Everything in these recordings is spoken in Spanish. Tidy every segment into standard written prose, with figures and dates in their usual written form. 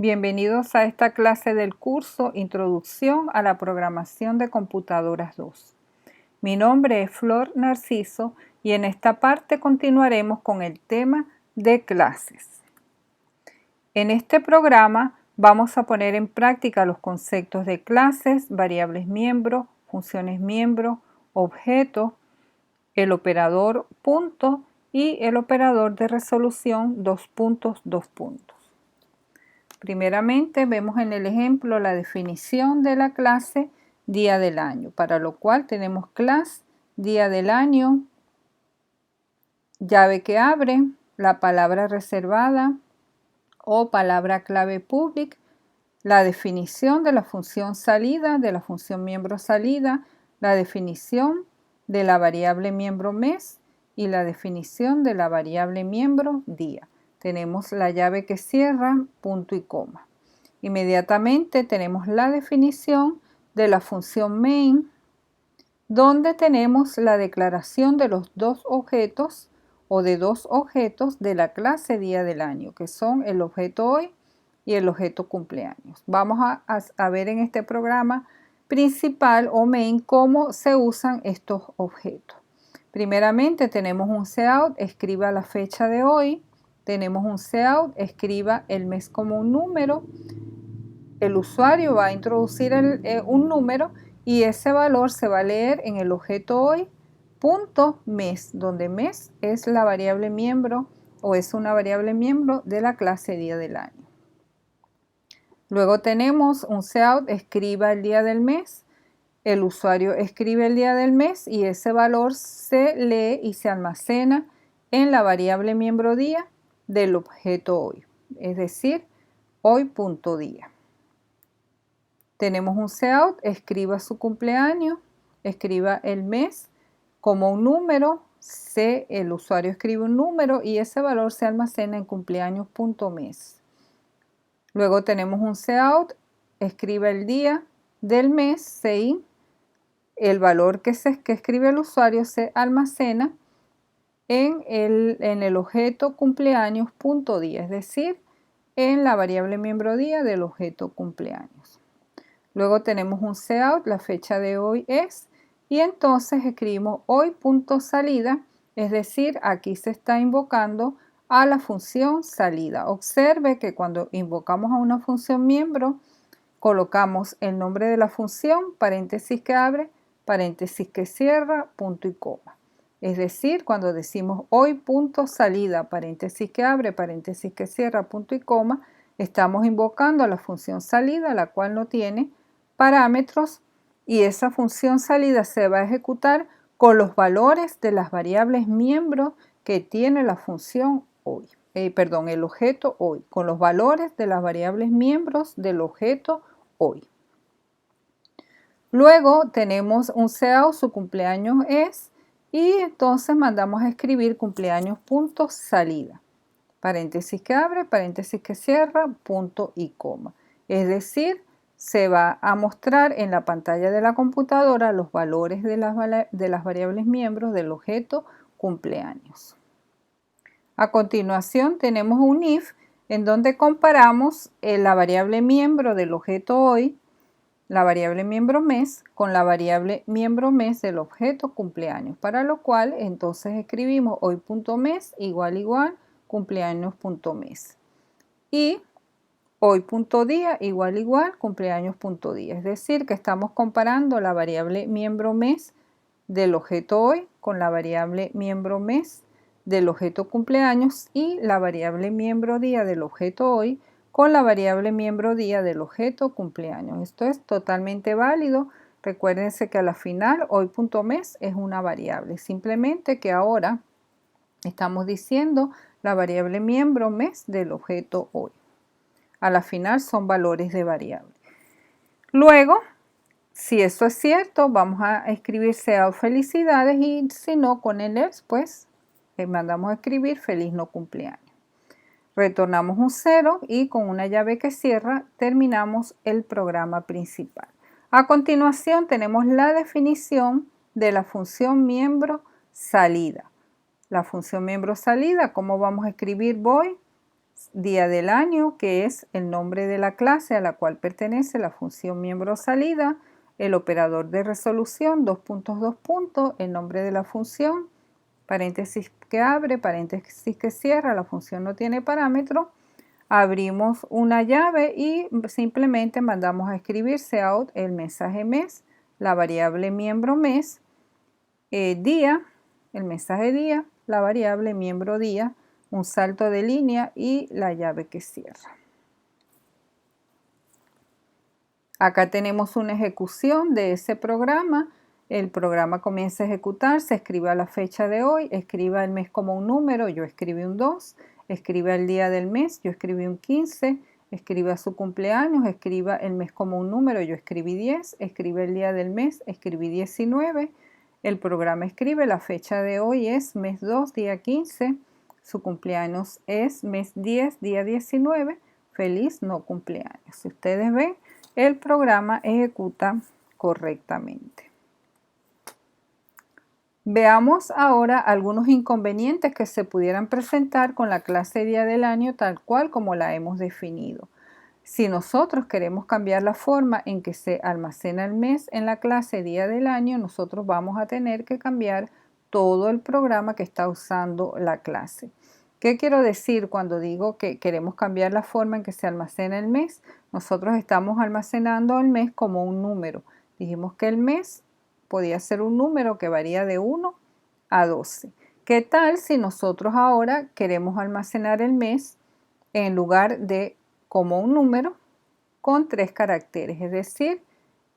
Bienvenidos a esta clase del curso Introducción a la Programación de Computadoras 2. Mi nombre es Flor Narciso y en esta parte continuaremos con el tema de clases. En este programa vamos a poner en práctica los conceptos de clases, variables miembro, funciones miembro, objetos, el operador punto y el operador de resolución 2 puntos, 2 puntos. Primeramente vemos en el ejemplo la definición de la clase día del año, para lo cual tenemos class día del año, llave que abre, la palabra reservada o palabra clave public, la definición de la función salida, de la función miembro salida, la definición de la variable miembro mes y la definición de la variable miembro día. Tenemos la llave que cierra, punto y coma. Inmediatamente tenemos la definición de la función main, donde tenemos la declaración de los dos objetos o de dos objetos de la clase día del año, que son el objeto hoy y el objeto cumpleaños. Vamos a ver en este programa principal o main cómo se usan estos objetos. Primeramente tenemos un cout, escriba la fecha de hoy. Tenemos un cout, escriba el mes como un número. El usuario va a introducir un número y ese valor se va a leer en el objeto hoy punto mes, donde mes es la variable miembro o es una variable miembro de la clase día del año. Luego tenemos un cout, escriba el día del mes. El usuario escribe el día del mes y ese valor se lee y se almacena en la variable miembro día del objeto hoy, es decir, hoy.día. Tenemos un cout, escriba su cumpleaños, escriba el mes como un número, el usuario escribe un número y ese valor se almacena en cumpleaños.mes. Luego tenemos un cout, escriba el día del mes, CI, el valor que escribe el usuario se almacena en el objeto cumpleaños.día, es decir, en la variable miembro día del objeto cumpleaños. Luego tenemos un cout, la fecha de hoy es, y entonces escribimos hoy.salida, es decir, aquí se está invocando a la función salida. Observe que cuando invocamos a una función miembro, colocamos el nombre de la función, paréntesis que abre, paréntesis que cierra, punto y coma. Es decir, cuando decimos hoy.salida, paréntesis que abre, paréntesis que cierra, punto y coma, estamos invocando a la función salida, la cual no tiene parámetros, y esa función salida se va a ejecutar con los valores de las variables miembros que tiene la función hoy. El objeto hoy, con los valores de las variables miembros del objeto hoy. Luego tenemos un cout, su cumpleaños es, y entonces mandamos a escribir cumpleaños.salida, paréntesis que abre, paréntesis que cierra, punto y coma. Es decir, se va a mostrar en la pantalla de la computadora los valores de las variables miembros del objeto cumpleaños. A continuación tenemos un if en donde comparamos la variable miembro del objeto hoy, la variable miembro mes, con la variable miembro mes del objeto cumpleaños, para lo cual entonces escribimos hoy.mes igual cumpleaños.mes y hoy.día igual cumpleaños.día, es decir, que estamos comparando la variable miembro mes del objeto hoy con la variable miembro mes del objeto cumpleaños y la variable miembro día del objeto hoy con la variable miembro día del objeto cumpleaños. Esto es totalmente válido. Recuérdense que a la final hoy.mes es una variable, simplemente que ahora estamos diciendo la variable miembro mes del objeto hoy. A la final son valores de variable. Luego, si eso es cierto, vamos a escribir cout felicidades y si no, con el else, pues mandamos a escribir feliz no cumpleaños. Retornamos un 0 y con una llave que cierra terminamos el programa principal. A continuación tenemos la definición de la función miembro salida. La función miembro salida, ¿cómo vamos a escribir void? día del año, que es el nombre de la clase a la cual pertenece la función miembro salida, el operador de resolución, dos puntos, el nombre de la función, paréntesis que abre, paréntesis que cierra, la función no tiene parámetro, abrimos una llave y simplemente mandamos a escribir cout el mensaje mes, la variable miembro mes, día, el mensaje día, la variable miembro día, un salto de línea y la llave que cierra. Acá tenemos una ejecución de ese programa. El programa comienza a ejecutar, se escribe la fecha de hoy, escriba el mes como un número, yo escribí un 2, escriba el día del mes, yo escribí un 15, escriba su cumpleaños, escriba el mes como un número, yo escribí 10, escribe el día del mes, escribí 19, el programa escribe la fecha de hoy es mes 2, día 15, su cumpleaños es mes 10, día 19, feliz no cumpleaños. Si ustedes ven, el programa ejecuta correctamente. Veamos ahora algunos inconvenientes que se pudieran presentar con la clase día del año tal cual como la hemos definido. Si nosotros queremos cambiar la forma en que se almacena el mes en la clase día del año, nosotros vamos a tener que cambiar todo el programa que está usando la clase. ¿Qué quiero decir cuando digo que queremos cambiar la forma en que se almacena el mes? Nosotros estamos almacenando el mes como un número. Dijimos que el mes podía ser un número que varía de 1 a 12. ¿Qué tal si nosotros ahora queremos almacenar el mes en lugar de como un número con 3 caracteres? Es decir,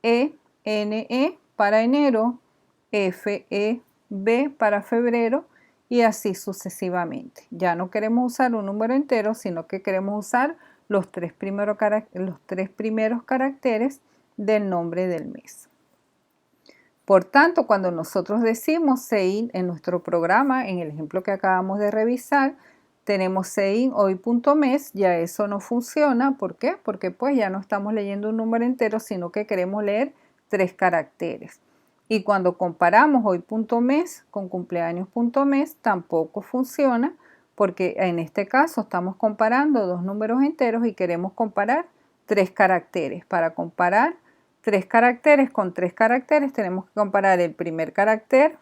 ENE para enero, FEB para febrero y así sucesivamente. Ya no queremos usar un número entero, sino que queremos usar los tres primeros caracteres del nombre del mes. Por tanto, cuando nosotros decimos sein en nuestro programa, en el ejemplo que acabamos de revisar, tenemos sein hoy.mes, ya eso no funciona. ¿Por qué? Porque pues ya no estamos leyendo un número entero, sino que queremos leer 3 caracteres. Y cuando comparamos hoy.mes con cumpleaños.mes, tampoco funciona, porque en este caso estamos comparando 2 números enteros y queremos comparar 3 caracteres. Para comparar 3 caracteres con 3 caracteres tenemos que comparar el primer carácter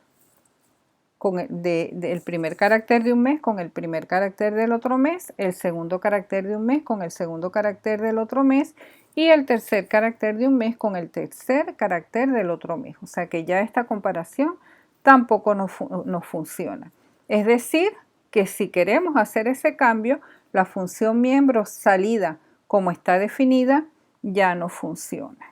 el primer carácter de un mes con el primer carácter del otro mes, el segundo carácter de un mes con el segundo carácter del otro mes y el tercer carácter de un mes con el tercer carácter del otro mes. O sea que ya esta comparación tampoco no funciona. Es decir, que si queremos hacer ese cambio, la función miembro salida como está definida ya no funciona.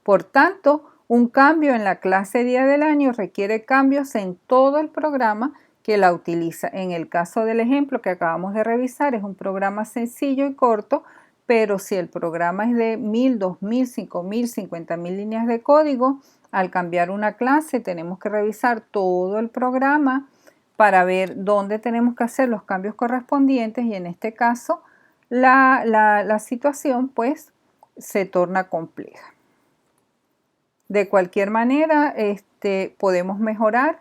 Por tanto, un cambio en la clase día del año requiere cambios en todo el programa que la utiliza. En el caso del ejemplo que acabamos de revisar, es un programa sencillo y corto, pero si el programa es de 1000, 2000, 5000, 50.000 líneas de código, al cambiar una clase tenemos que revisar todo el programa para ver dónde tenemos que hacer los cambios correspondientes y en este caso la situación pues se torna compleja. De cualquier manera, podemos mejorar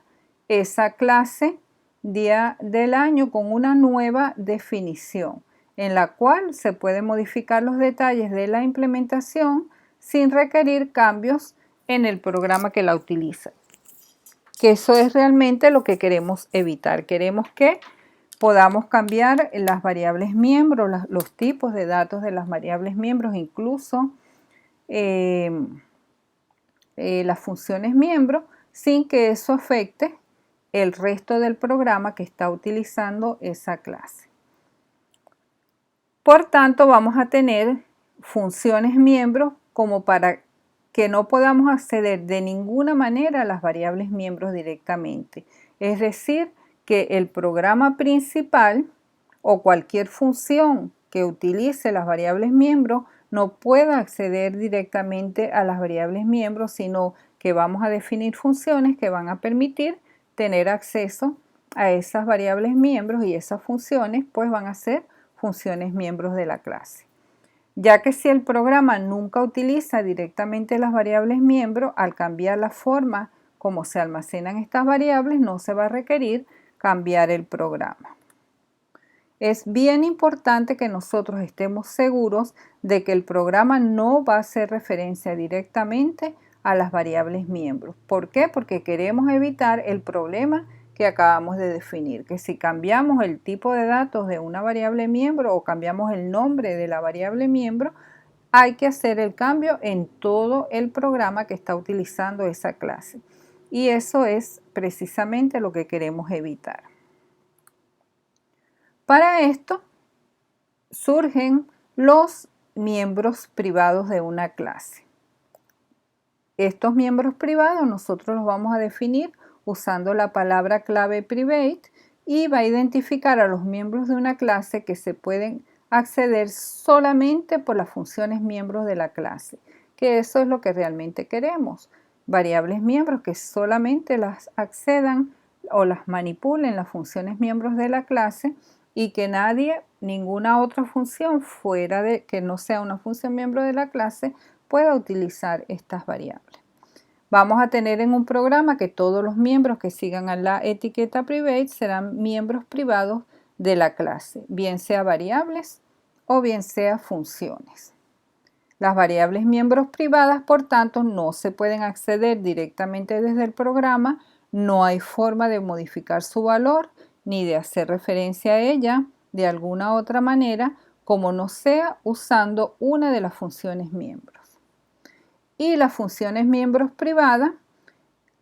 esa clase día del año con una nueva definición en la cual se pueden modificar los detalles de la implementación sin requerir cambios en el programa que la utiliza. Que eso es realmente lo que queremos evitar. Queremos que podamos cambiar las variables miembros, los tipos de datos de las variables miembros, incluso las funciones miembro, sin que eso afecte el resto del programa que está utilizando esa clase. Por tanto, vamos a tener funciones miembros como para que no podamos acceder de ninguna manera a las variables miembros directamente. Es decir, que el programa principal o cualquier función que utilice las variables miembros no pueda acceder directamente a las variables miembros, sino que vamos a definir funciones que van a permitir tener acceso a esas variables miembros y esas funciones pues van a ser funciones miembros de la clase. Ya que si el programa nunca utiliza directamente las variables miembros, al cambiar la forma como se almacenan estas variables, no se va a requerir cambiar el programa. Es bien importante que nosotros estemos seguros de que el programa no va a hacer referencia directamente a las variables miembros. ¿Por qué? Porque queremos evitar el problema que acabamos de definir, que si cambiamos el tipo de datos de una variable miembro o cambiamos el nombre de la variable miembro, hay que hacer el cambio en todo el programa que está utilizando esa clase. Y eso es precisamente lo que queremos evitar. Para esto surgen los miembros privados de una clase. Estos miembros privados nosotros los vamos a definir usando la palabra clave private y va a identificar a los miembros de una clase que se pueden acceder solamente por las funciones miembros de la clase, que eso es lo que realmente queremos. Variables miembros que solamente las accedan o las manipulen las funciones miembros de la clase y que nadie, ninguna otra función fuera de que no sea una función miembro de la clase pueda utilizar estas variables. Vamos a tener en un programa que todos los miembros que sigan a la etiqueta private serán miembros privados de la clase, bien sea variables o bien sea funciones. Las variables miembros privadas, por tanto, no se pueden acceder directamente desde el programa, no hay forma de modificar su valor ni de hacer referencia a ella de alguna otra manera, como no sea usando una de las funciones miembros. Y las funciones miembros privadas,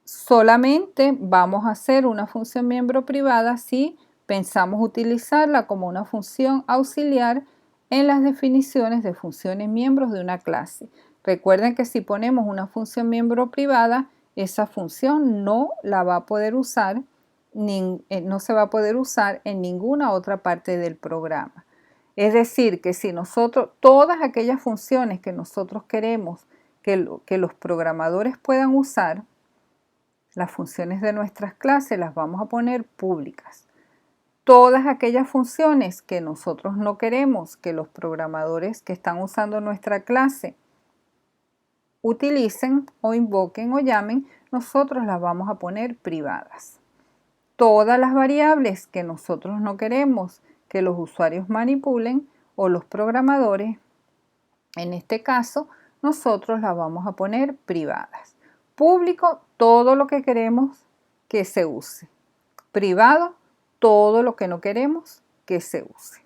solamente vamos a hacer una función miembro privada si pensamos utilizarla como una función auxiliar en las definiciones de funciones miembros de una clase. Recuerden que si ponemos una función miembro privada, esa función no la va a poder usar, no se va a poder usar en ninguna otra parte del programa. Es decir, que si nosotros, todas aquellas funciones que nosotros queremos que los programadores puedan usar, las funciones de nuestras clases las vamos a poner públicas. Todas aquellas funciones que nosotros no queremos que los programadores que están usando nuestra clase utilicen o invoquen o llamen, nosotros las vamos a poner privadas. Todas las variables que nosotros no queremos que los usuarios manipulen o los programadores, en este caso, nosotros las vamos a poner privadas. Público, todo lo que queremos que se use. Privado, todo lo que no queremos que se use.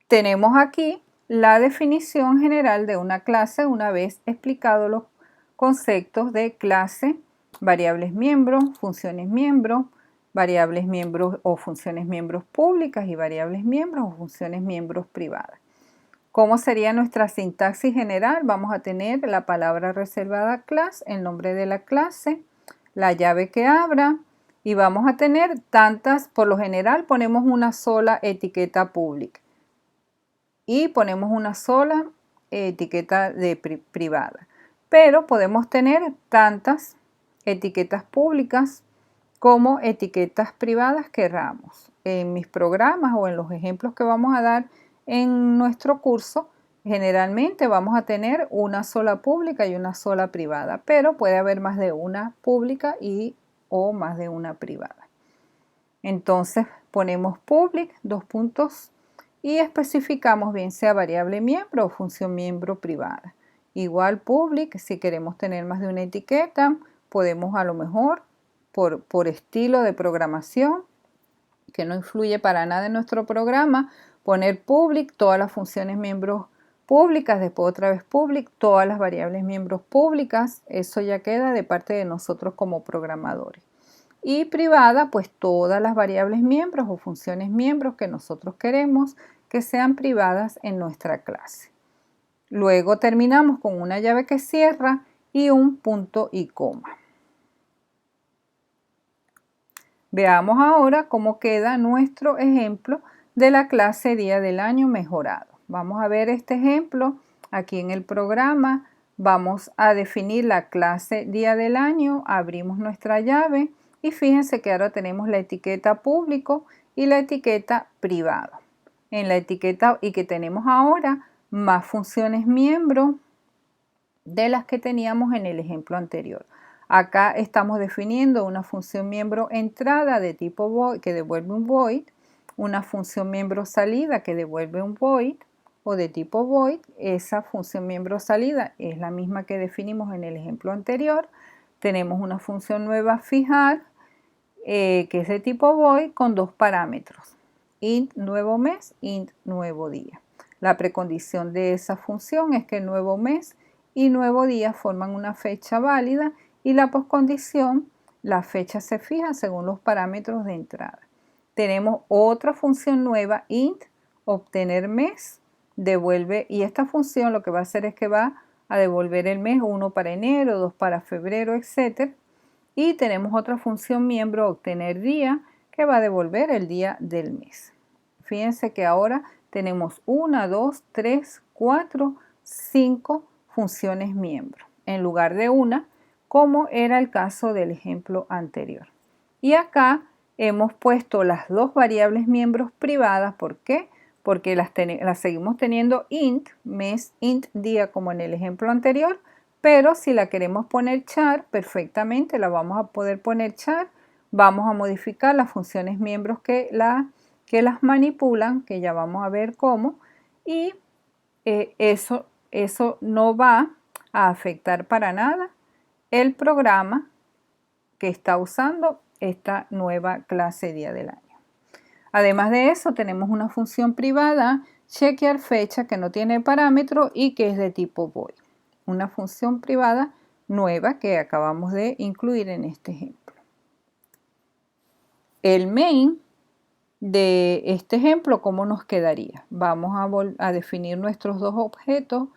Tenemos aquí la definición general de una clase una vez explicados los conceptos de clase, variables miembros, funciones miembros, variables miembros o funciones miembros públicas y variables miembros o funciones miembros privadas. ¿Cómo sería nuestra sintaxis general? Vamos a tener la palabra reservada class, el nombre de la clase, la llave que abra y vamos a tener tantas, por lo general ponemos una sola etiqueta pública y ponemos una sola etiqueta de privada. Pero podemos tener tantas etiquetas públicas como etiquetas privadas queramos. En mis programas o en los ejemplos que vamos a dar en nuestro curso, generalmente vamos a tener una sola pública y una sola privada, pero puede haber más de una pública o más de una privada. Entonces ponemos public, dos puntos, y especificamos bien sea variable miembro o función miembro privada. Igual public, si queremos tener más de una etiqueta, podemos a lo mejor por estilo de programación, que no influye para nada en nuestro programa, poner public, todas las funciones miembros públicas, después otra vez public, todas las variables miembros públicas, eso ya queda de parte de nosotros como programadores. Y privada, pues todas las variables miembros o funciones miembros que nosotros queremos que sean privadas en nuestra clase. Luego terminamos con una llave que cierra y un punto y coma. Veamos ahora cómo queda nuestro ejemplo de la clase día del año mejorado. Vamos a ver este ejemplo aquí en el programa. Vamos a definir la clase día del año, abrimos nuestra llave y fíjense que ahora tenemos la etiqueta público y la etiqueta privado. En la etiqueta y que tenemos ahora más funciones miembro de las que teníamos en el ejemplo anterior. Acá estamos definiendo una función miembro entrada de tipo void que devuelve un void, una función miembro salida que devuelve un void o de tipo void. Esa función miembro salida es la misma que definimos en el ejemplo anterior. Tenemos una función nueva fijar que es de tipo void con dos parámetros, int nuevo mes, int nuevo día. La precondición de esa función es que el nuevo mes y nuevo día forman una fecha válida y la postcondición, la fecha se fija según los parámetros de entrada. Tenemos otra función nueva, int obtener mes, devuelve, y esta función lo que va a hacer es que va a devolver el mes, 1 para enero, 2 para febrero, etc. Y tenemos otra función miembro, obtener día, que va a devolver el día del mes. Fíjense que ahora tenemos 1, 2, 3, 4, 5 funciones miembro, en lugar de una, como era el caso del ejemplo anterior. Y acá hemos puesto las dos variables miembros privadas. ¿Por qué? Porque las seguimos teniendo int, mes, int, día, como en el ejemplo anterior, pero si la queremos poner char, perfectamente la vamos a poder poner char. Vamos a modificar las funciones miembros que las manipulan, que ya vamos a ver cómo, y eso no va a afectar para nada el programa que está usando esta nueva clase día del año. Además de eso, tenemos una función privada, chequear fecha, que no tiene parámetro y que es de tipo void. Una función privada nueva que acabamos de incluir en este ejemplo. El main de este ejemplo, ¿cómo nos quedaría? Vamos a definir nuestros dos objetos,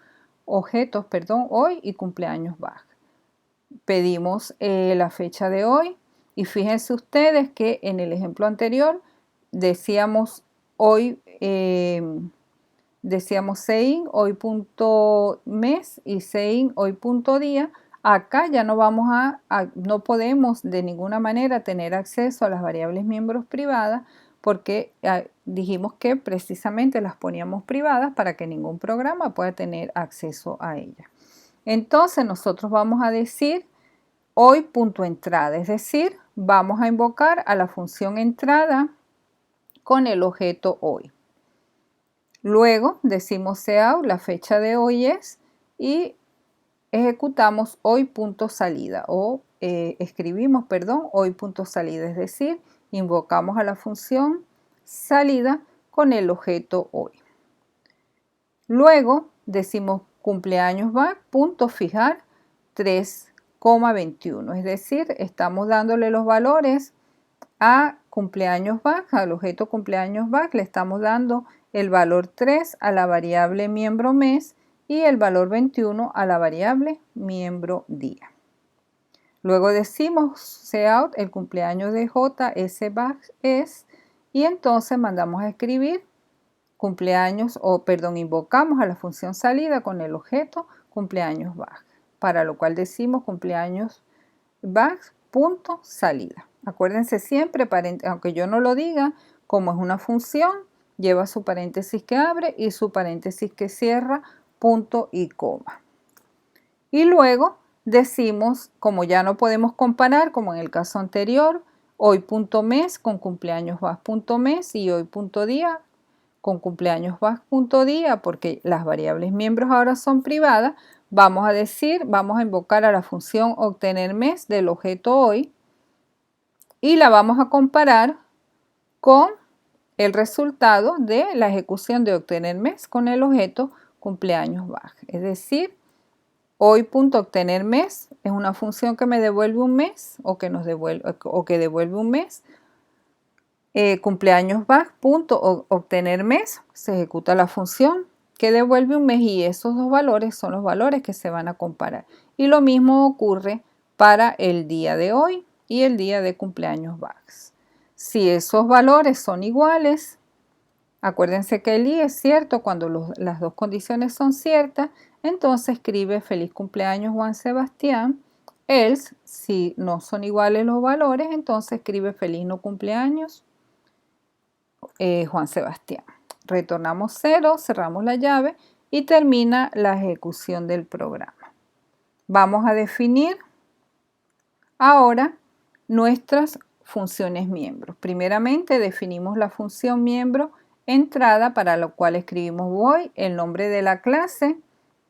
hoy y cumpleaños bug. Pedimos la fecha de hoy y fíjense ustedes que en el ejemplo anterior decíamos hoy, decíamos sein hoy.mes y sein hoy.día. Acá ya no no podemos de ninguna manera tener acceso a las variables miembros privadas porque dijimos que precisamente las poníamos privadas para que ningún programa pueda tener acceso a ellas. Entonces nosotros vamos a decir hoy.entrada, es decir, vamos a invocar a la función entrada con el objeto hoy. Luego decimos cout, la fecha de hoy es, y ejecutamos hoy.salida o escribimos, perdón, hoy.salida, es decir, invocamos a la función salida con el objeto hoy. Luego decimos cumpleaños va, punto fijar 3,21, es decir, estamos dándole los valores a cumpleaños back, al objeto cumpleaños back, le estamos dando el valor 3 a la variable miembro mes y el valor 21 a la variable miembro día. Luego decimos cout el cumpleaños de JS es, y entonces mandamos a escribir cumpleaños, invocamos a la función salida con el objeto cumpleaños back, para lo cual decimos cumpleaños back punto salida. Acuérdense siempre, aunque yo no lo diga, como es una función, lleva su paréntesis que abre y su paréntesis que cierra, punto y coma. Y luego decimos, como ya no podemos comparar, como en el caso anterior, hoy.mes con cumpleaños vas.mes y hoy.día con cumpleaños vas.día, porque las variables miembros ahora son privadas, vamos a invocar a la función obtener mes del objeto hoy y la vamos a comparar con el resultado de la ejecución de obtener mes con el objeto cumpleaños bug. Es decir, hoy.obtener mes es una función que me devuelve un mes o que devuelve un mes. Cumpleaños bug.obtener mes, se ejecuta la función que devuelve un mes y esos dos valores son los valores que se van a comparar. Y lo mismo ocurre para el día de hoy y el día de cumpleaños bugs. Si esos valores son iguales, acuérdense que el i es cierto cuando las dos condiciones son ciertas, entonces escribe feliz cumpleaños Juan Sebastián. Else, si no son iguales los valores, entonces escribe feliz no cumpleaños Juan Sebastián. Retornamos 0, cerramos la llave y termina la ejecución del programa. Vamos a definir Ahora, nuestras funciones miembros. Primeramente definimos la función miembro entrada, para lo cual escribimos void, el nombre de la clase,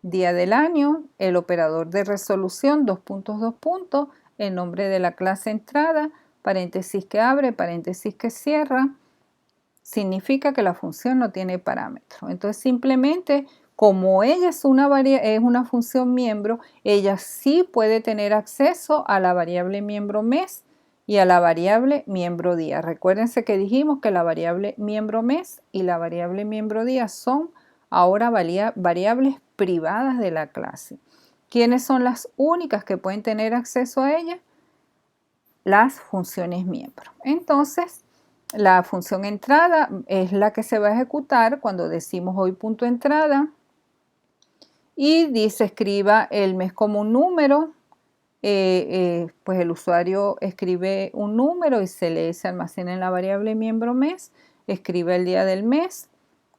día del año, el operador de resolución, dos puntos, el nombre de la clase entrada, paréntesis que abre, paréntesis que cierra, significa que la función no tiene parámetro. Entonces simplemente, como ella es una función miembro, ella sí puede tener acceso a la variable miembro mes y a la variable miembro día. Recuérdense que dijimos que la variable miembro mes y la variable miembro día son ahora variables privadas de la clase. ¿Quiénes son las únicas que pueden tener acceso a ella? Las funciones miembro. Entonces, la función entrada es la que se va a ejecutar cuando decimos hoy punto entrada y dice escriba el mes como un número. Pues el usuario escribe un número y se almacena en la variable miembro mes, escribe el día del mes,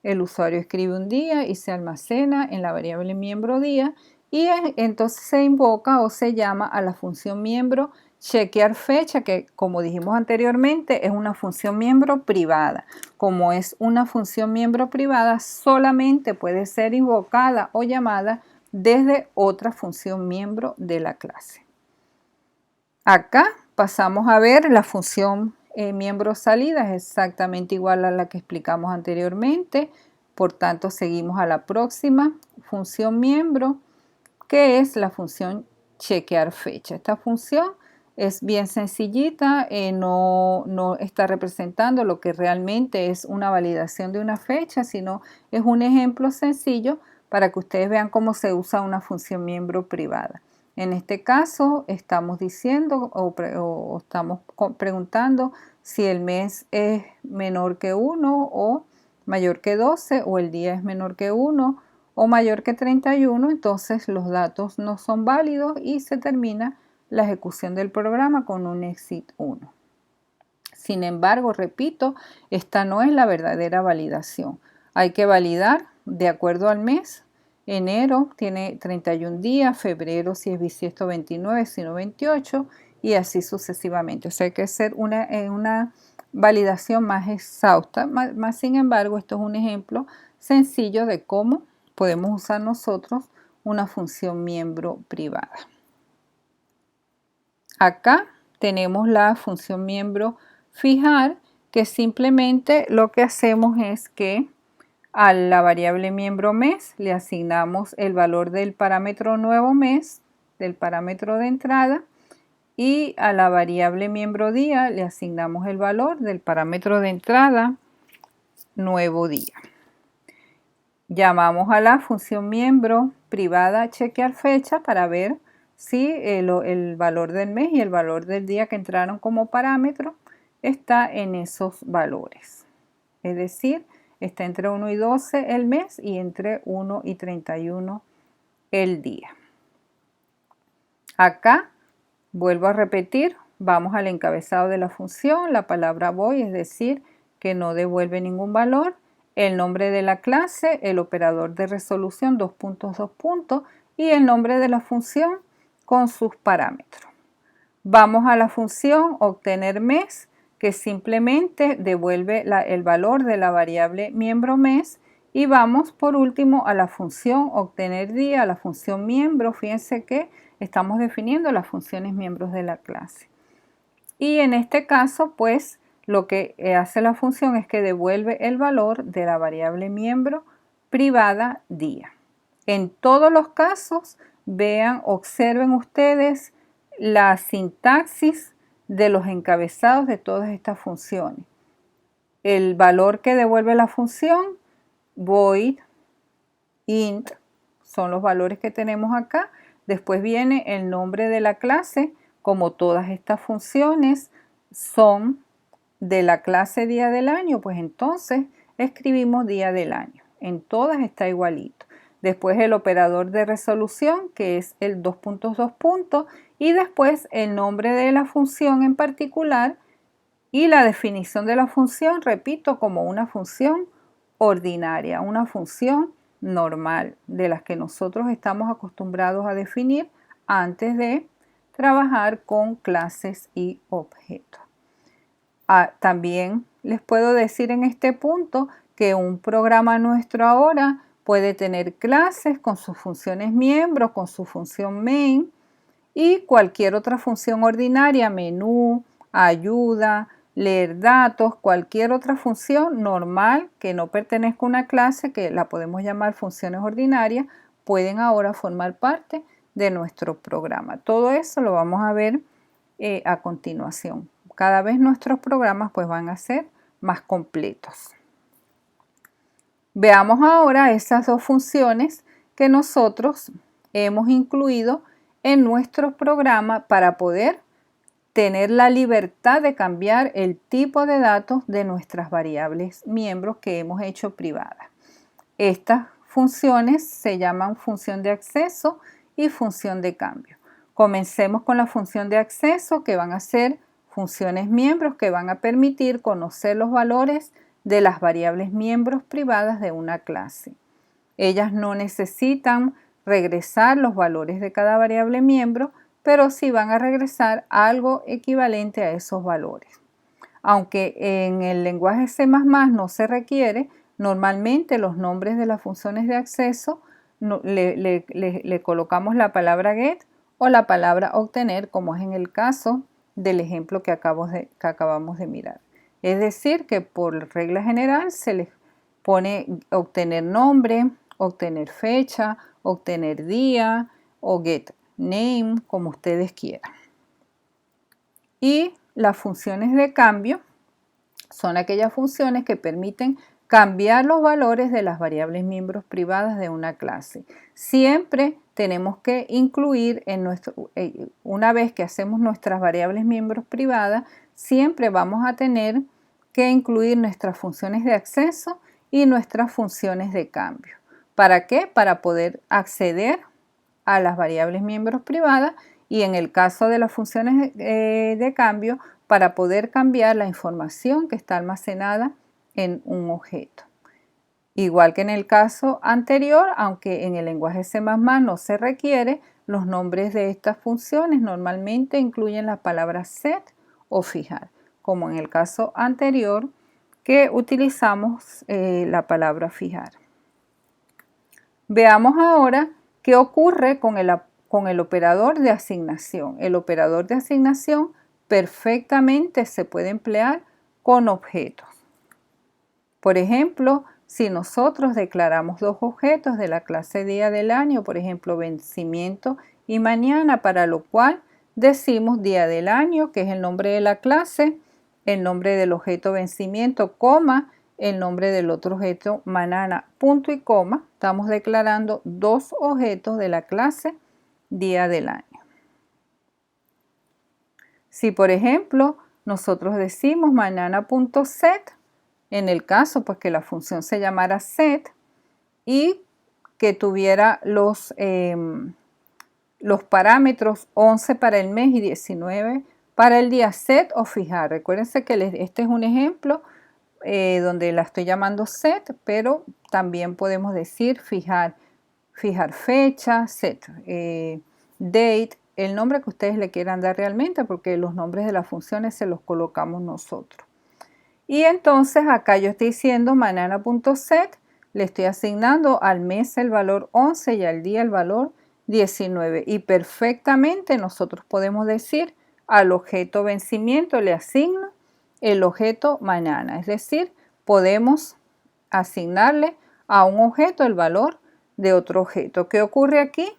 el usuario escribe un día y se almacena en la variable miembro día, y entonces se invoca o se llama a la función miembro chequear fecha, que como dijimos anteriormente es una función miembro privada. Como es una función miembro privada, solamente puede ser invocada o llamada desde otra función miembro de la clase. Acá pasamos a ver la función miembro salida, es exactamente igual a la que explicamos anteriormente. Por tanto, seguimos a la próxima función miembro, que es la función chequear fecha. Esta función es bien sencillita, no está representando lo que realmente es una validación de una fecha, sino es un ejemplo sencillo para que ustedes vean cómo se usa una función miembro privada. En este caso estamos diciendo o estamos preguntando si el mes es menor que 1 o mayor que 12, o el día es menor que 1 o mayor que 31, entonces los datos no son válidos y se termina la ejecución del programa con un exit 1. Sin embargo, repito, esta no es la verdadera validación. Hay que validar de acuerdo al mes. Enero tiene 31 días, febrero si es bisiesto 29, si no 28, y así sucesivamente. O sea, hay que hacer una validación más exhausta. Más sin embargo, esto es un ejemplo sencillo de cómo podemos usar nosotros una función miembro privada. Acá tenemos la función miembro fijar, que simplemente lo que hacemos es que a la variable miembro mes le asignamos el valor del parámetro nuevo mes, del parámetro de entrada, y a la variable miembro día le asignamos el valor del parámetro de entrada nuevo día. Llamamos a la función miembro privada chequear fecha para ver si el valor del mes y el valor del día que entraron como parámetro está en esos valores. Es decir, está entre 1 y 12 el mes y entre 1 y 31 el día. Acá, vuelvo a repetir, vamos al encabezado de la función, la palabra void, es decir, que no devuelve ningún valor, el nombre de la clase, el operador de resolución, dos puntos, y el nombre de la función con sus parámetros. Vamos a la función obtener mes, que simplemente devuelve el valor de la variable miembro mes, y vamos por último a la función obtener día, la función miembro. Fíjense que estamos definiendo las funciones miembros de la clase. Y en este caso, pues, lo que hace la función es que devuelve el valor de la variable miembro privada día. En todos los casos, observen ustedes la sintaxis de los encabezados de todas estas funciones. El valor que devuelve la función, void, int, son los valores que tenemos acá. Después viene el nombre de la clase. Como todas estas funciones son de la clase día del año, pues entonces escribimos día del año. En todas está igualito. Después el operador de resolución, que es el dos puntos, y después el nombre de la función en particular y la definición de la función, repito, como una función ordinaria, una función normal, de las que nosotros estamos acostumbrados a definir antes de trabajar con clases y objetos. También les puedo decir en este punto que un programa nuestro ahora puede tener clases con sus funciones miembros, con su función main y cualquier otra función ordinaria, menú, ayuda, leer datos, cualquier otra función normal que no pertenezca a una clase, que la podemos llamar funciones ordinarias, pueden ahora formar parte de nuestro programa. Todo eso lo vamos a ver a continuación. Cada vez nuestros programas pues van a ser más completos. Veamos ahora esas dos funciones que nosotros hemos incluido en nuestro programa para poder tener la libertad de cambiar el tipo de datos de nuestras variables miembros que hemos hecho privadas. Estas funciones se llaman función de acceso y función de cambio. Comencemos con la función de acceso, que van a ser funciones miembros que van a permitir conocer los valores de las variables miembros privadas de una clase. Ellas no necesitan regresar los valores de cada variable miembro, pero sí van a regresar algo equivalente a esos valores. Aunque en el lenguaje C++ no se requiere, normalmente los nombres de las funciones de acceso le colocamos la palabra get o la palabra obtener, como es en el caso del ejemplo que acabamos de mirar. Es decir, que por regla general se les pone obtener nombre, obtener fecha, obtener día o get name, como ustedes quieran. Y las funciones de cambio son aquellas funciones que permiten cambiar los valores de las variables miembros privadas de una clase. Siempre tenemos que incluir una vez que hacemos nuestras variables miembros privadas, siempre vamos a tener que incluir nuestras funciones de acceso y nuestras funciones de cambio. ¿Para qué? Para poder acceder a las variables miembros privadas y en el caso de las funciones de cambio, para poder cambiar la información que está almacenada en un objeto. Igual que en el caso anterior, aunque en el lenguaje C++ no se requiere, los nombres de estas funciones normalmente incluyen la palabra set o fijar, como en el caso anterior que utilizamos la palabra fijar. Veamos ahora qué ocurre con el operador de asignación. El operador de asignación perfectamente se puede emplear con objetos. Por ejemplo, si nosotros declaramos dos objetos de la clase día del año, por ejemplo, vencimiento y mañana, para lo cual decimos día del año, que es el nombre de la clase, el nombre del objeto vencimiento, coma, el nombre del otro objeto mañana, punto y coma. Estamos declarando dos objetos de la clase día del año. Si, por ejemplo, nosotros decimos mañana.set, en el caso pues que la función se llamara set y que tuviera los parámetros 11 para el mes y 19 para el día, set o fijar. Recuérdense que este es un ejemplo donde la estoy llamando set, pero también podemos decir fijar fecha, set, date, el nombre que ustedes le quieran dar realmente, porque los nombres de las funciones se los colocamos nosotros. Y entonces acá yo estoy diciendo mañana.set, le estoy asignando al mes el valor 11 y al día el valor 19. Y perfectamente nosotros podemos decir al objeto vencimiento le asigno el objeto mañana. Es decir, podemos asignarle a un objeto el valor de otro objeto. ¿Qué ocurre aquí?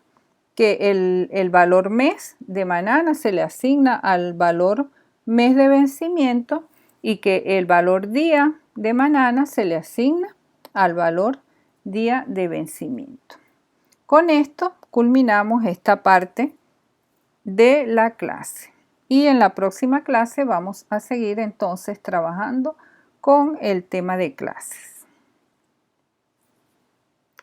Que el valor mes de mañana se le asigna al valor mes de vencimiento y que el valor día de mañana se le asigna al valor día de vencimiento. Con esto culminamos esta parte de la clase y en la próxima clase vamos a seguir entonces trabajando con el tema de clases.